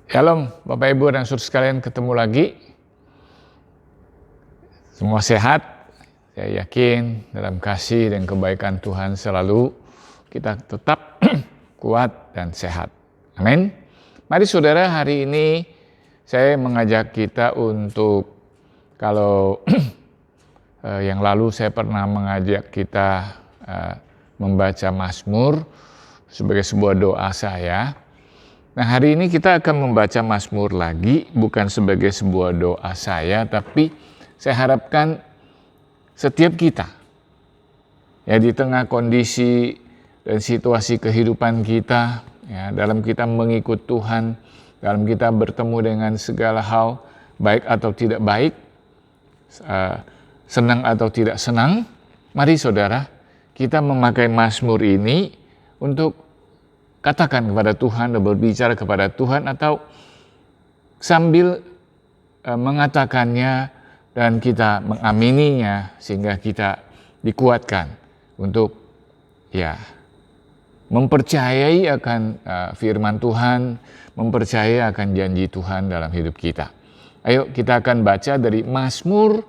Shalom Bapak Ibu dan saudara sekalian, ketemu lagi. Semua sehat, saya yakin dalam kasih dan kebaikan Tuhan selalu kita tetap kuat dan sehat. Amin. Mari saudara, hari ini saya mengajak kita untuk, kalau yang lalu saya pernah mengajak kita membaca Mazmur sebagai sebuah doa saya. Nah, hari ini kita akan membaca Mazmur lagi, bukan sebagai sebuah doa saya, tapi saya harapkan setiap kita, ya, di tengah kondisi dan situasi kehidupan kita, ya, dalam kita mengikut Tuhan, dalam kita bertemu dengan segala hal, baik atau tidak baik, senang atau tidak senang, mari saudara, kita memakai Mazmur ini untuk katakan kepada Tuhan dan berbicara kepada Tuhan, atau sambil mengatakannya dan kita mengamininya sehingga kita dikuatkan untuk mempercayai akan firman Tuhan, mempercayai akan janji Tuhan dalam hidup kita. Ayo kita akan baca dari Mazmur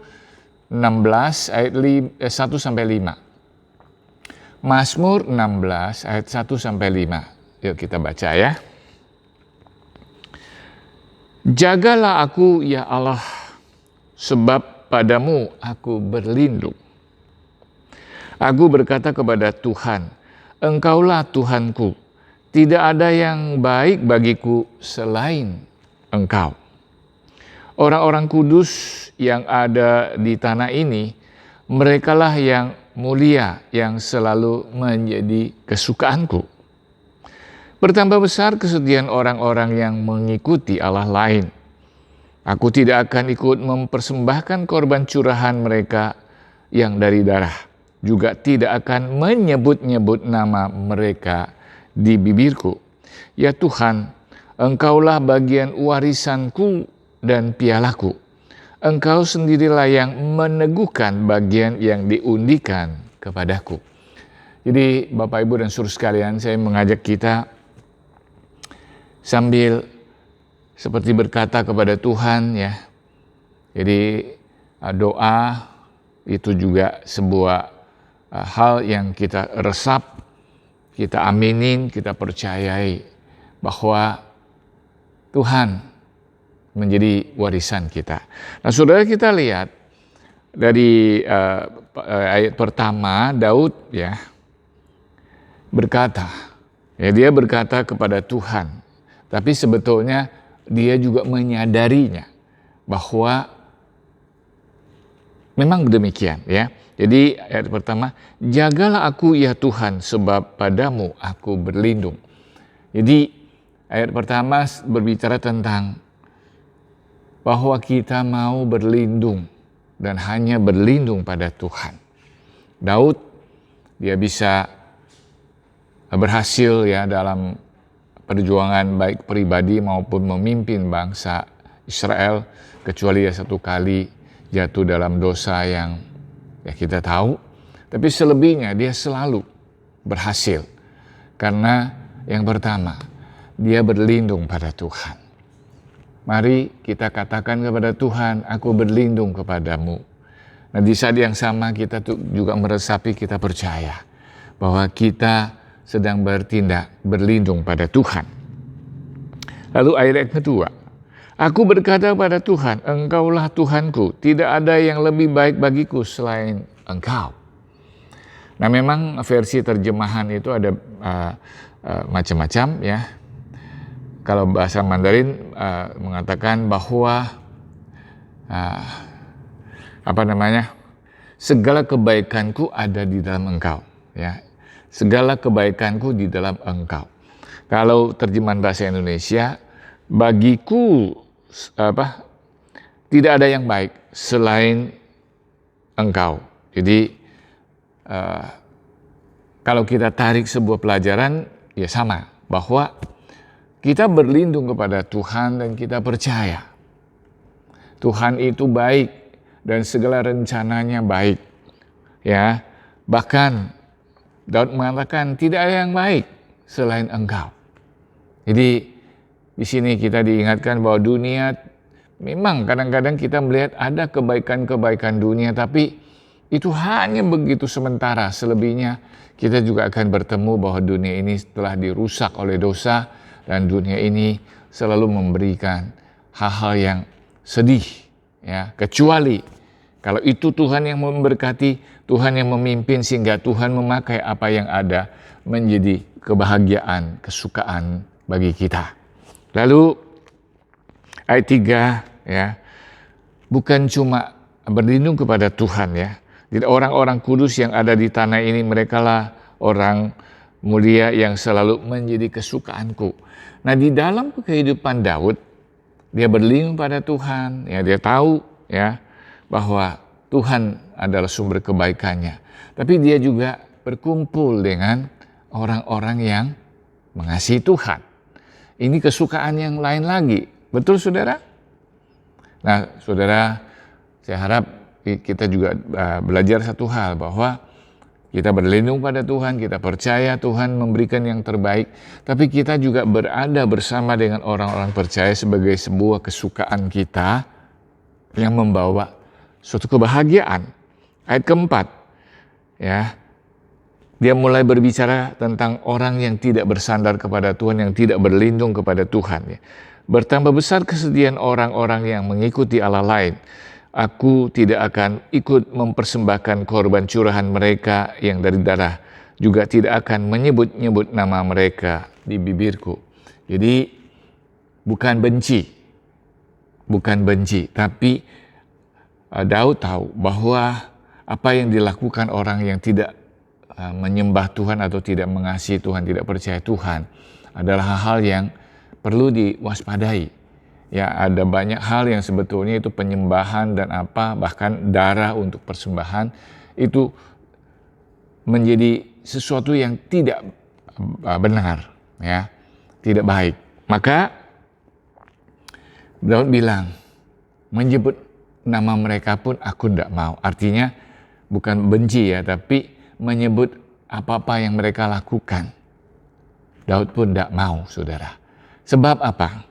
16 ayat 1 sampai 5. Mazmur 16 ayat 1 sampai 5. Yuk kita baca ya. Jagalah aku ya Allah, sebab padamu aku berlindung. Aku berkata kepada Tuhan, Engkaulah Tuhanku, tidak ada yang baik bagiku selain Engkau. Orang-orang kudus yang ada di tanah ini, merekalah yang mulia, yang selalu menjadi kesukaanku. Bertambah besar kesedihan orang-orang yang mengikuti Allah lain. Aku tidak akan ikut mempersembahkan korban curahan mereka yang dari darah. Juga tidak akan menyebut-nyebut nama mereka di bibirku. Ya Tuhan, Engkaulah bagian warisanku dan pialaku. Engkau sendirilah yang meneguhkan bagian yang diundikan kepadaku. Jadi Bapak Ibu dan saudara sekalian, saya mengajak kita sambil seperti berkata kepada Tuhan ya. Jadi doa itu juga sebuah hal yang kita resap, kita aminin, kita percayai bahwa Tuhan menjadi warisan kita. Nah saudara, kita lihat dari ayat pertama, Daud ya berkata, dia berkata kepada Tuhan. Tapi sebetulnya dia juga menyadarinya bahwa memang demikian ya. Jadi ayat pertama, jagalah aku ya Tuhan, sebab padamu aku berlindung. Jadi ayat pertama berbicara tentang bahwa kita mau berlindung dan hanya berlindung pada Tuhan. Daud, dia bisa berhasil ya dalam perjuangan baik pribadi maupun memimpin bangsa Israel, kecuali dia satu kali jatuh dalam dosa yang ya kita tahu. Tapi selebihnya dia selalu berhasil. Karena yang pertama, dia berlindung pada Tuhan. Mari kita katakan kepada Tuhan, aku berlindung kepadamu. Nah di saat yang sama kita juga meresapi, kita percaya bahwa kita sedang bertindak berlindung pada Tuhan. Lalu ayat kedua, aku berkata pada Tuhan, Engkaulah Tuhanku, tidak ada yang lebih baik bagiku selain Engkau. Nah memang versi terjemahan itu ada macam-macam ya. Kalau bahasa Mandarin mengatakan bahwa segala kebaikanku ada di dalam Engkau ya. Segala kebaikanku di dalam Engkau. Kalau terjemahan bahasa Indonesia, bagiku tidak ada yang baik selain Engkau. Jadi kalau kita tarik sebuah pelajaran, ya sama, bahwa kita berlindung kepada Tuhan dan kita percaya Tuhan itu baik dan segala rencananya baik. Ya, bahkan Daud mengatakan tidak ada yang baik selain Engkau. Jadi di sini kita diingatkan bahwa dunia memang kadang-kadang kita melihat ada kebaikan-kebaikan dunia, tapi itu hanya begitu sementara. Selebihnya kita juga akan bertemu bahwa dunia ini telah dirusak oleh dosa, dan dunia ini selalu memberikan hal-hal yang sedih, ya, kecuali kalau itu Tuhan yang memberkati, Tuhan yang memimpin, sehingga Tuhan memakai apa yang ada menjadi kebahagiaan, kesukaan bagi kita. Lalu ayat 3, ya, bukan cuma berlindung kepada Tuhan, ya. Jadi orang-orang kudus yang ada di tanah ini, merekalah orang mulia yang selalu menjadi kesukaanku. Nah, di dalam kehidupan Daud, dia berlindung pada Tuhan, ya, dia tahu, ya, bahwa Tuhan adalah sumber kebaikannya. Tapi dia juga berkumpul dengan orang-orang yang mengasihi Tuhan. Ini kesukaan yang lain lagi. Betul, saudara? Nah, saudara, saya harap kita juga belajar satu hal, bahwa kita berlindung pada Tuhan, kita percaya Tuhan memberikan yang terbaik, tapi kita juga berada bersama dengan orang-orang percaya sebagai sebuah kesukaan kita yang membawa suatu kebahagiaan. Ayat keempat, ya, dia mulai berbicara tentang orang yang tidak bersandar kepada Tuhan, yang tidak berlindung kepada Tuhan. Ya. Bertambah besar kesedihan orang-orang yang mengikuti Allah lain. Aku tidak akan ikut mempersembahkan korban curahan mereka yang dari darah, juga tidak akan menyebut-nyebut nama mereka di bibirku. Jadi bukan benci, tapi Daud tahu bahwa apa yang dilakukan orang yang tidak menyembah Tuhan atau tidak mengasihi Tuhan, tidak percaya Tuhan, adalah hal-hal yang perlu diwaspadai. Ya, ada banyak hal yang sebetulnya itu penyembahan dan bahkan darah untuk persembahan itu menjadi sesuatu yang tidak benar, ya, tidak baik. Maka Daud bilang, menyebut nama mereka pun aku tidak mau. Artinya bukan benci, ya, tapi menyebut apa-apa yang mereka lakukan, Daud pun tidak mau, saudara. Sebab apa?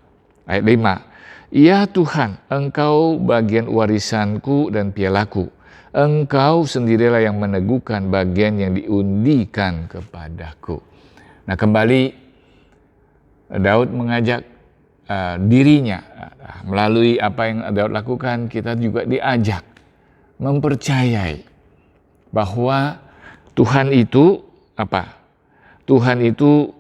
Ayat 5, ya Tuhan, Engkau bagian warisanku dan pialaku. Engkau sendirilah yang meneguhkan bagian yang diundikan kepadaku. Nah, kembali Daud mengajak dirinya, melalui apa yang Daud lakukan, kita juga diajak mempercayai bahwa Tuhan itu Tuhan itu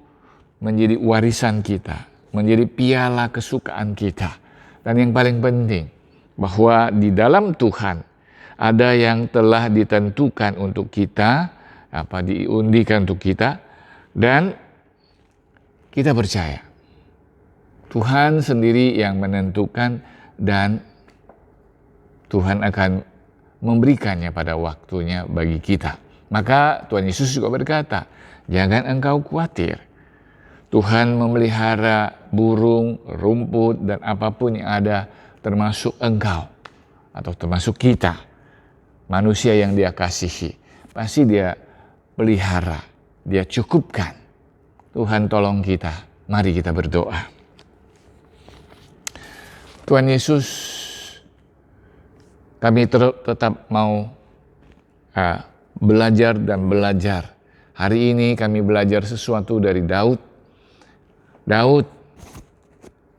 menjadi warisan kita, menjadi piala kesukaan kita. Dan yang paling penting, bahwa di dalam Tuhan ada yang telah ditentukan untuk kita, diundikan untuk kita, dan kita percaya Tuhan sendiri yang menentukan, dan Tuhan akan memberikannya pada waktunya bagi kita. Maka Tuhan Yesus juga berkata, jangan engkau khawatir. Tuhan memelihara burung, rumput, dan apapun yang ada, termasuk engkau atau termasuk kita, manusia yang Dia kasihi. Pasti Dia pelihara, Dia cukupkan. Tuhan tolong kita. Mari kita berdoa. Tuhan Yesus, kami tetap mau belajar dan belajar. Hari ini kami belajar sesuatu dari Daud. Daud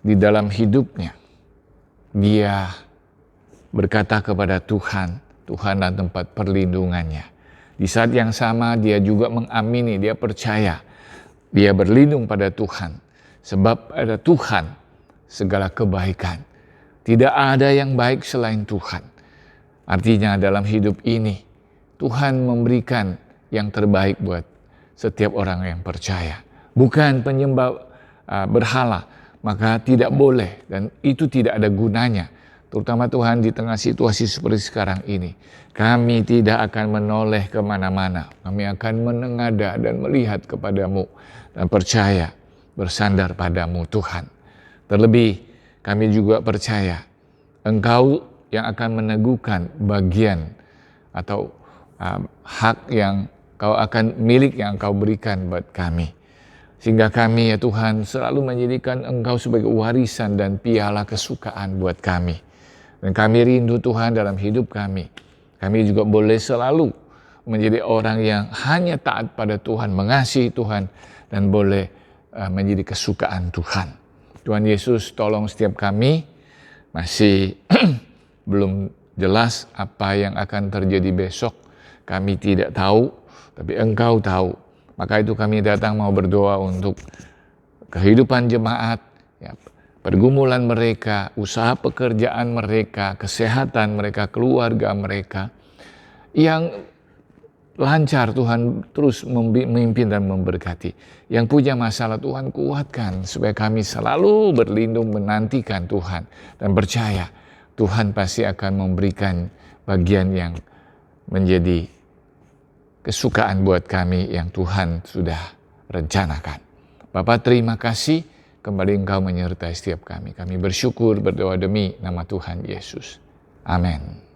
di dalam hidupnya, dia berkata kepada Tuhan, Tuhanlah tempat perlindungannya. Di saat yang sama dia juga mengamini, dia percaya, dia berlindung pada Tuhan. Sebab ada Tuhan segala kebaikan. Tidak ada yang baik selain Tuhan. Artinya dalam hidup ini, Tuhan memberikan yang terbaik buat setiap orang yang percaya. Bukan penyembah berhala, maka tidak boleh, dan itu tidak ada gunanya. Terutama Tuhan di tengah situasi seperti sekarang ini. Kami tidak akan menoleh kemana-mana. Kami akan menengadah dan melihat kepadamu dan percaya, bersandar padamu Tuhan. Terlebih kami juga percaya Engkau yang akan meneguhkan bagian atau hak yang Kau akan milik yang Kau berikan buat kami. Sehingga kami ya Tuhan selalu menjadikan Engkau sebagai warisan dan piala kesukaan buat kami. Dan kami rindu Tuhan dalam hidup kami. Kami juga boleh selalu menjadi orang yang hanya taat pada Tuhan, mengasihi Tuhan, dan boleh menjadi kesukaan Tuhan. Tuhan Yesus tolong setiap kami, masih belum jelas apa yang akan terjadi besok. Kami tidak tahu, tapi Engkau tahu. Maka itu kami datang mau berdoa untuk kehidupan jemaat, ya, pergumulan mereka, usaha pekerjaan mereka, kesehatan mereka, keluarga mereka. Yang lancar Tuhan terus memimpin dan memberkati. Yang punya masalah Tuhan kuatkan supaya kami selalu berlindung menantikan Tuhan. Dan percaya Tuhan pasti akan memberikan bagian yang menjadi kesukaan buat kami yang Tuhan sudah rencanakan. Bapa, terima kasih kembali Engkau menyertai setiap kami. Kami bersyukur berdoa demi nama Tuhan Yesus. Amin.